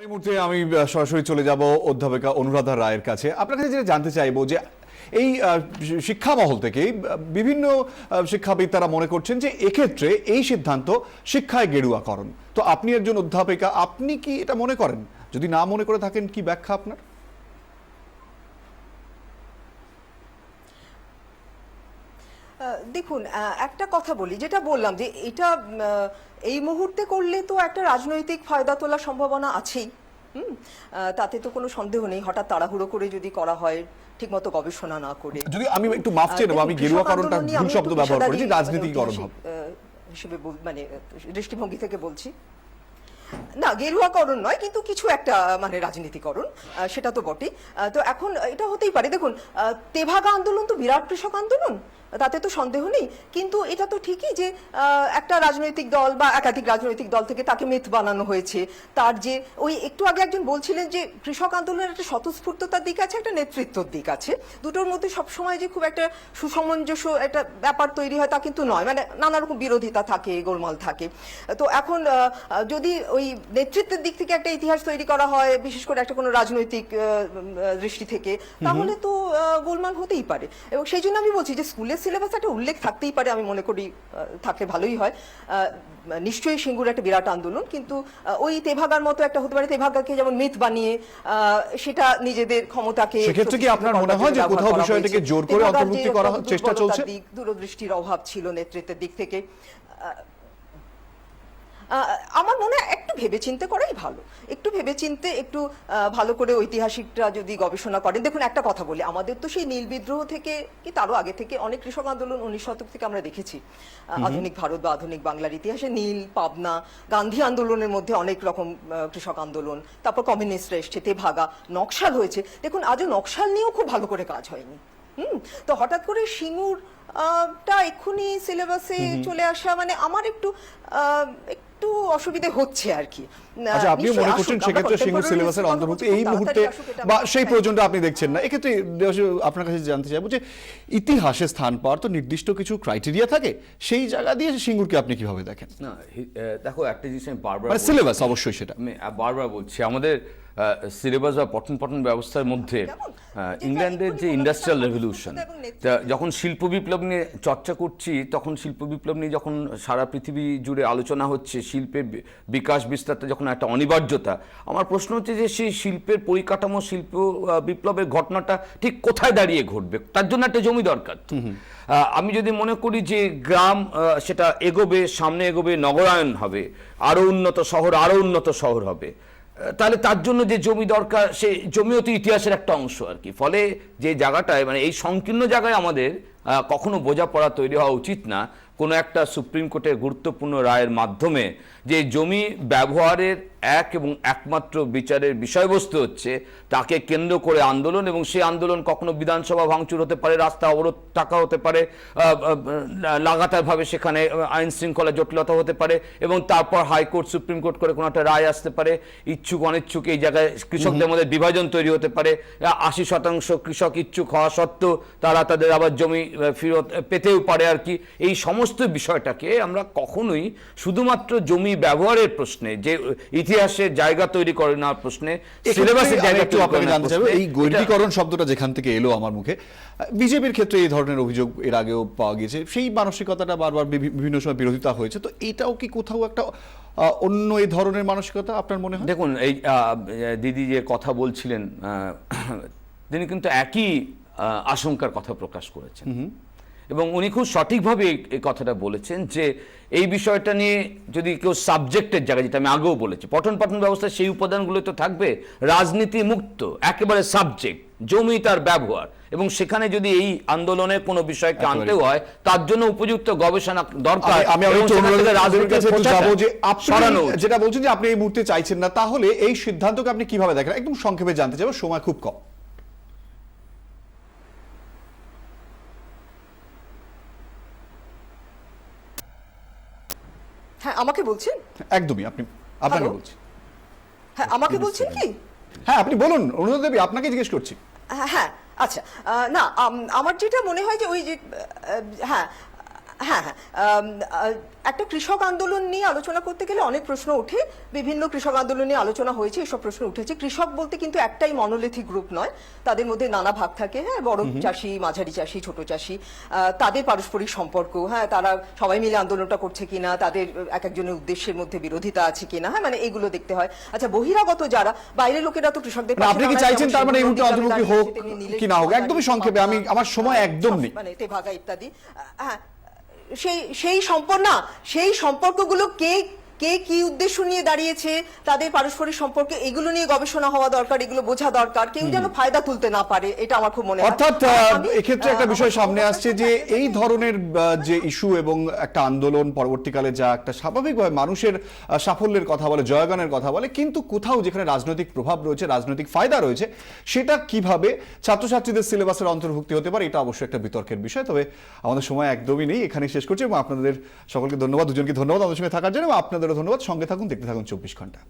এই মুহূর্তে আমি সরাসরি চলে যাব অধ্যাপিকা অনুরাধা রায়ের কাছে। আপনার কাছে যেটা জানতে চাইবো যে এই শিক্ষা মহল থেকে বিভিন্ন শিক্ষাবিদ তারা মনে করছেন যে এক্ষেত্রে এই সিদ্ধান্ত শিক্ষায় গেরুয়াকরণ। তো আপনি একজন অধ্যাপিকা, আপনি কি এটা মনে করেন? যদি না মনে করে থাকেন, কি ব্যাখ্যা আপনার? দেখুন, একটা কথা বলি, যেটা বললাম যে এটা এই মুহূর্তে করলে তো একটা রাজনৈতিক ফায়দা তোলার সম্ভাবনা আছেই। তাতে তো কোনো সন্দেহ নেই। হঠাৎ তাড়াহুড়ো করে যদি করা হয়, ঠিকমতো গবেষণা না করে। যদি আমি একটু মাফ চেয়ে নেব, আমি গেরুয়াকরণটা ভুল শব্দ ব্যবহার করেছি, রাজনীতিকরণ হবে হিসেবে মানে দৃষ্টিভঙ্গি থেকে বলছি। না, গেরুয়াকরণ নয়, কিন্তু কিছু একটা মানে রাজনীতিকরণ, সেটা তো বটেই। তো এখন এটা হতেই পারে। দেখুন, তেভাগা আন্দোলন তো বিরাট কৃষক আন্দোলন, তাতে তো সন্দেহ নেই। কিন্তু এটা তো ঠিকই যে একটা রাজনৈতিক দল বা একাধিক রাজনৈতিক দল থেকে তাকে মিথ বানানো হয়েছে। তার যে ওই একটু আগে একজন বলছিলেন যে কৃষক আন্দোলনের একটা স্বতঃস্ফূর্ততার দিক আছে, একটা নেতৃত্বর দিক আছে। দুটোর মধ্যে সবসময় যে খুব একটা সুসামঞ্জস্য একটা ব্যাপার তৈরি হয় তা কিন্তু নয়। মানে নানা রকম বিরোধিতা থাকে, গোলমাল থাকে। তো এখন যদি ওই নেতৃত্বের দিক থেকে একটা ইতিহাস তৈরি করা হয়, বিশেষ করে একটা কোনো রাজনৈতিক দৃষ্টি থেকে, তাহলে তো গোলমাল হতেই পারে। এবং সেই জন্য আমি বলছি যে স্কুলের সিলেবাসে একটা উল্লেখ থাকতেই পারে, আমি মনে করি থাকলে ভালোই হয়। নিশ্চয়ই সিঙ্গুর একটা বিরাট আন্দোলন, কিন্তু ওই তেভাগার মতো একটা হতে পারে, তেভাগাকে যেমন মিথ বানিয়ে সেটা নিজেদের ক্ষমতাকে। সেক্ষেত্রে কি আপনার মনে হয় যে কোথাও বিষয়টাকে জোর করে অন্তর্ভুক্তি করার চেষ্টা চলছে? দূরদৃষ্টির অভাব ছিল নেতৃত্বের দিক থেকে। আমার মনে হয় একটু ভেবেচিন্তে করাই ভালো। একটু ভেবেচিন্তে, একটু ভালো করে ঐতিহাসিকরা যদি গবেষণা করেন। দেখুন, একটা কথা বলি, আমাদের তো সেই নীল বিদ্রোহ থেকে কি তারও আগে থেকে অনেক কৃষক আন্দোলন 19 শতক থেকে আমরা দেখেছি। আধুনিক ভারত বা আধুনিক বাংলার ইতিহাসে নীল, পাবনা, গান্ধী আন্দোলনের মধ্যে অনেক রকম কৃষক আন্দোলন, তারপর কমিউনিস্টরা এসছে, তেভাগা, নকশাল হয়েছে। দেখুন, আজও নকশাল নিয়েও খুব ভালো করে কাজ হয়নি। তো হঠাৎ করে সিঙ্গুর টা এক্ষুনি সিলেবাসে চলে আসা, মানে আমার একটু অসুবিধা হচ্ছে আর কি। আচ্ছা, আপনি মনে করছেন সেক্ষেত্রে সিঙ্গুর সিলেবাসের অন্তর্ভুক্তি এই মুহূর্তে বা সেই প্রয়োজনটা আপনি দেখছেন না? এক্ষেত্রে আপনার কাছে জানতে চাইবো যে ইতিহাসে স্থান পাওয়ার তো নির্দিষ্ট কিছু ক্রাইটেরিয়া থাকে, সেই জায়গা দিয়ে সিঙ্গুরকে আপনি কিভাবে দেখেন? না, দেখো, একটা জিনিস আমি বারবার সিলেবাস অবশ্যই সেটা আমি বারবার বলছি, আমাদের সিলেবাস বা পঠন ব্যবস্থার মধ্যে ইংল্যান্ডের যে ইন্ডাস্ট্রিয়াল রেভলিউশন, যখন শিল্প বিপ্লব নিয়ে চর্চা করছি, তখন শিল্প বিপ্লব নিয়ে যখন সারা পৃথিবী জুড়ে আলোচনা হচ্ছে, শিল্পের বিকাশ বিস্তারটা যখন একটা অনিবার্যতা, আমার প্রশ্ন হচ্ছে যে সেই শিল্পের পরিকাঠামো, শিল্প বিপ্লবের ঘটনাটা ঠিক কোথায় দাঁড়িয়ে ঘটবে? তার জন্য একটা জমি দরকার। আমি যদি মনে করি যে গ্রাম সেটা এগোবে, সামনে এগোবে, নগরায়ন হবে, আরও উন্নত শহর হবে, তাহলে তার জন্য যে জমি দরকার, সেই জমিও তো ইতিহাসের একটা অংশ আর কি। ফলে যে জায়গাটায়, মানে এই সংকীর্ণ জায়গায় আমাদের কখনো বোঝাপড়া তৈরি হওয়া উচিত না কোনো একটা সুপ্রিম কোর্টের গুরুত্বপূর্ণ রায়ের মাধ্যমে যে জমি ব্যবহারের এক এবং একমাত্র বিচারের বিষয়বস্তু হচ্ছে তাকে কেন্দ্র করে আন্দোলন, এবং সেই আন্দোলন কখনো বিধানসভা ভাঙচুর হতে পারে, রাস্তা অবরোধ থাকা হতে পারে, লাগাতারভাবে সেখানে আইন শৃঙ্খলা জটিলতা হতে পারে, এবং তারপর হাইকোর্ট, সুপ্রিম কোর্ট করে কোনো একটা রায় আসতে পারে, ইচ্ছুক অনিচ্ছুক এই জায়গায় কৃষকদের মধ্যে বিভাজন তৈরি হতে পারে। 80% কৃষক ইচ্ছুক হওয়া সত্ত্বেও তারা তাদের আবার জমি ফেরত পেতেও পারে আর কি। এই সমস্ত বিষয়টাকে আমরা কখনোই শুধুমাত্র জমি ব্যবহারের প্রশ্নে, যে ইতিহাসের জায়গা তৈরি করে নেওয়ার প্রশ্নে, সিলেবাসের জায়গা একটু আপনাকে জানতে চাইবো। এই গৈরিকরণ শব্দটা যেখান থেকে এলো আমার মুখে, বিজেপির ক্ষেত্রে এই ধরনের অভিযোগ এর আগেও পাওয়া গিয়েছে, সেই মানসিকতাটা বারবার বিভিন্ন সময় বিরোধিতা হয়েছে। তো এটাও কি কোথাও একটা অন্য এই ধরনের মানসিকতা আপনার মনে হয়? দেখুন, এই দিদি যে কথা বলছিলেন, তিনি কিন্তু একই আশঙ্কার কথা প্রকাশ করেছেন, এবং উনি খুব সঠিকভাবে এই কথাটা বলেছেন যে এই বিষয়টা নিয়ে যদি কেউ সাবজেক্টের জায়গায়, যেটা আমি আগেও বলেছি, পঠন ব্যবস্থায় সেই উপাদানগুলো তো থাকবে, রাজনীতি মুক্ত একেবারে সাবজেক্ট জমি তার ব্যবহার, এবং সেখানে যদি এই আন্দোলনের কোনো বিষয়কে আনতেও হয় তার জন্য উপযুক্ত গবেষণা দরকার। আমি যেটা বলছেন যে আপনি এই মুহূর্তে চাইছেন না, তাহলে এই সিদ্ধান্তকে আপনি কিভাবে দেখেন? একদম সংক্ষেপে জানতে চাইবো, সময় খুব কম। হ্যাঁ, আমাকে বলছেন? একদমই, আপনাকে বলছি। হ্যাঁ, আমাকে বলছেন কি? হ্যাঁ, আপনি বলুন অনুরাধা দেবী, আপনাকে জিজ্ঞেস করছি। হ্যাঁ, আচ্ছা, না, আমার যেটা মনে হয় যে ওই যে, হ্যাঁ, হ্যাঁ হ্যাঁ একটা কৃষক আন্দোলন নিয়ে আলোচনা করতে গেলে অনেক প্রশ্ন ওঠে, বিভিন্ন কৃষক আন্দোলন নিয়ে আলোচনা হয়েছে, এসব প্রশ্ন উঠেছে। কৃষক বলতে কিন্তু একটাই মনোলিথিক গ্রুপ নয়, তাদের মধ্যে নানা ভাগ থাকে। হ্যাঁ, বড় চাষি, মাঝারি চাষি, ছোট চাষি, তাদের পারস্পরিক সম্পর্ক, হ্যাঁ তারা সবাই মিলে আন্দোলনটা করছে কিনা, তাদের এক একজনের উদ্দেশ্যের মধ্যে বিরোধিতা আছে কিনা, হ্যাঁ মানে এগুলো দেখতে হয়। আচ্ছা, বহিরাগত যারা, বাইরের লোকেরা তো কৃষকদের মানে আপনি কি চাইছেন তার মানে এই মুহূর্তে অন্তর্ভুক্তি হোক কি না হোক? একদমই সংক্ষেপে, আমার সময় একদম নেই। মানে তেভাগা ইত্যাদি, হ্যাঁ সেই সম্পর্কগুলো কে কি উদ্দেশ্য নিয়ে দাঁড়িয়েছে, তাদের পারস্পরিক সম্পর্কে, এগুলো নিয়ে গবেষণা হওয়া দরকার, এগুলো বোঝা দরকার। কেউ যেন ফায়দা তুলতে না পারে, এটা আমার খুব মনে হয়। অর্থাৎ এক্ষেত্রে একটা বিষয় সামনে আসছে যে এই ধরনের যে ইস্যু এবং একটা আন্দোলন পরবর্তীকালে যা একটা স্বাভাবিকভাবে মানুষের সাফল্যের কথা বলে, জয়গানের কথা বলে, কিন্তু কোথাও যেখানে রাজনৈতিক প্রভাব রয়েছে, রাজনৈতিক ফায়দা রয়েছে, সেটা কিভাবে ছাত্রছাত্রীদের সিলেবাসের অন্তর্ভুক্তি হতে পারে, এটা অবশ্যই একটা বিতর্কের বিষয়। তবে আমাদের সময় একদমই নেই, এখানেই শেষ করছি এবং আপনাদের সকলকে ধন্যবাদ, দুজনকে ধন্যবাদ আমাদের সঙ্গে থাকার জন্য, এবং আপনাদেরও ধন্যবাদ। সঙ্গে থাকুন, দেখতে থাকুন 24 ঘন্টা।